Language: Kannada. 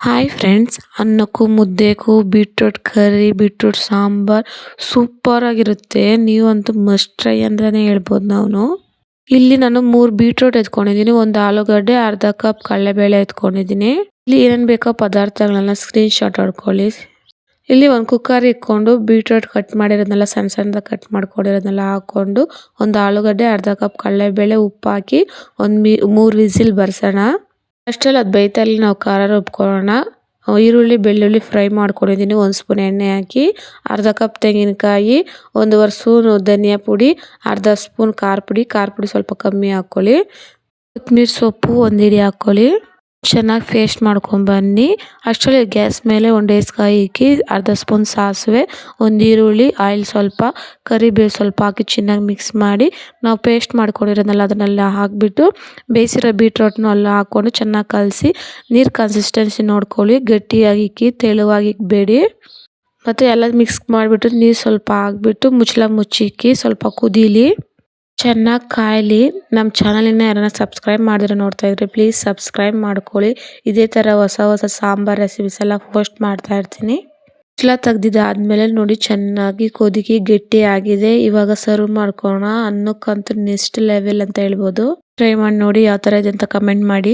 ಹಾಯ್ ಫ್ರೆಂಡ್ಸ್, ಅನ್ನಕ್ಕೂ ಮುದ್ದೆಗೂ ಬೀಟ್ರೂಟ್ ಕರಿ, ಬೀಟ್ರೂಟ್ ಸಾಂಬಾರ್ ಸೂಪರ್ ಆಗಿರುತ್ತೆ. ನೀವಂತೂ ಮಸ್ಟ್ ಟ್ರೈ ಅಂತಾನೆ ಹೇಳ್ಬೋದು. ಇಲ್ಲಿ ನಾನು 3 ಬೀಟ್ರೂಟ್ ಎತ್ಕೊಂಡಿದ್ದೀನಿ, ಒಂದು ಆಲೂಗಡ್ಡೆ, ಅರ್ಧ ಕಪ್ ಕಡಲೆಬೇಳೆ ಎತ್ಕೊಂಡಿದ್ದೀನಿ. ಇಲ್ಲಿ ಏನೇನು ಬೇಕೋ ಪದಾರ್ಥಗಳನ್ನ ಸ್ಕ್ರೀನ್ ಶಾಟ್ ಹೊಡ್ಕೊಳ್ಳಿ. ಇಲ್ಲಿ ಒಂದು ಕುಕ್ಕರ್ ಇಟ್ಕೊಂಡು ಬೀಟ್ರೂಟ್ ಕಟ್ ಮಾಡಿರೋದನ್ನೆಲ್ಲ ಸಣ್ಣ ಸಣ್ಣದಾಗಿ ಕಟ್ ಮಾಡ್ಕೊಂಡಿರೋದನ್ನೆಲ್ಲ ಹಾಕೊಂಡು, ಒಂದು ಆಲೂಗಡ್ಡೆ, ಅರ್ಧ ಕಪ್ ಕಡಲೆಬೇಳೆ, ಉಪ್ಪು ಹಾಕಿ ಒಂದು 3 ವಿಸಿಲ್ ಬರ್ಸೋಣ. ಅಷ್ಟರಲ್ಲಿ ಅದು ಬೈತಲ್ಲಿ ನಾವು ಖಾರ ರುಬ್ಕೊಳ್ಳೋಣ. ಈರುಳ್ಳಿ ಬೆಳ್ಳುಳ್ಳಿ ಫ್ರೈ ಮಾಡ್ಕೊಂಡಿದ್ದೀನಿ. 1 ಸ್ಪೂನ್ ಎಣ್ಣೆ ಹಾಕಿ, ಅರ್ಧ ಕಪ್ ತೆಂಗಿನಕಾಯಿ, 1.5 ಸ್ಪೂನ್ ಧನಿಯಾ ಪುಡಿ, ಅರ್ಧ ಸ್ಪೂನ್ ಖಾರ ಪುಡಿ ಸ್ವಲ್ಪ ಕಮ್ಮಿ ಹಾಕ್ಕೊಳ್ಳಿ. ಕೊತ್ತಂಬರಿ ಸೊಪ್ಪು 1 ಹಿಡಿ ಹಾಕ್ಕೊಳ್ಳಿ. ಚೆನ್ನಾಗಿ ಪೇಸ್ಟ್ ಮಾಡ್ಕೊಂಡು ಬನ್ನಿ. ಅಷ್ಟರಲ್ಲಿ ಗ್ಯಾಸ್ ಮೇಲೆ 1 ಡೇಸ್ಕಾಯಿ ಇಕ್ಕಿ, ಅರ್ಧ ಸ್ಪೂನ್ ಸಾಸಿವೆ, 1 ಈರುಳ್ಳಿ, ಆಯಿಲ್ ಸ್ವಲ್ಪ, ಕರಿಬೇವು ಸ್ವಲ್ಪ ಹಾಕಿ ಚೆನ್ನಾಗಿ ಮಿಕ್ಸ್ ಮಾಡಿ, ನಾವು ಪೇಸ್ಟ್ ಮಾಡ್ಕೊಂಡಿರೋದನ್ನೆಲ್ಲ ಅದನ್ನೆಲ್ಲ ಹಾಕಿಬಿಟ್ಟು ಬೇಯಿಸಿರೋ ಬೀಟ್ರೋಟ್ನು ಎಲ್ಲ ಹಾಕ್ಕೊಂಡು ಚೆನ್ನಾಗಿ ಕಲಸಿ, ನೀರು ಕನ್ಸಿಸ್ಟೆನ್ಸಿ ನೋಡ್ಕೊಳ್ಳಿ. ಗಟ್ಟಿಯಾಗಿ ಇಕ್ಕಿ, ತೆಳುವಾಗಿ ಇಕ್ಕಬೇಡಿ. ಮತ್ತು ಎಲ್ಲ ಮಿಕ್ಸ್ ಮಾಡಿಬಿಟ್ಟು ನೀರು ಸ್ವಲ್ಪ ಹಾಕ್ಬಿಟ್ಟು ಮುಚ್ಚಳ ಮುಚ್ಚಿಕ್ಕಿ ಸ್ವಲ್ಪ ಕುದೀಲಿ, ಚೆನ್ನಾಗಿ ಕಾಯಲಿ. ನಮ್ಮ ಚಾನಲನ್ನು ಯಾರನ್ನ ಸಬ್ಸ್ಕ್ರೈಬ್ ಮಾಡಿದ್ರೆ ನೋಡ್ತಾ ಇದ್ರೆ ಪ್ಲೀಸ್ ಸಬ್ಸ್ಕ್ರೈಬ್ ಮಾಡ್ಕೊಳ್ಳಿ. ಇದೇ ಥರ ಹೊಸ ಸಾಂಬಾರ್ ರೆಸಿಪೀಸ್ ಎಲ್ಲ ಪೋಸ್ಟ್ ಮಾಡ್ತಾ ಇರ್ತೀನಿ. ಮುಚ್ಚಳ ತೆಗ್ದಿದ್ದಾದ್ಮೇಲೆ ನೋಡಿ ಚೆನ್ನಾಗಿ ಕೊದಿಕಿ ಗಟ್ಟಿ ಆಗಿದೆ. ಇವಾಗ ಸರ್ವ್ ಮಾಡ್ಕೊಳ್ಳೋಣ. ಅನ್ನಕ್ಕಂತೂ ನೆಕ್ಸ್ಟ್ ಲೆವೆಲ್ ಅಂತ ಹೇಳ್ಬೋದು. ಟ್ರೈ ಮಾಡಿ ನೋಡಿ ಯಾವ ಥರ ಇದೆ ಅಂತ ಕಮೆಂಟ್ ಮಾಡಿ.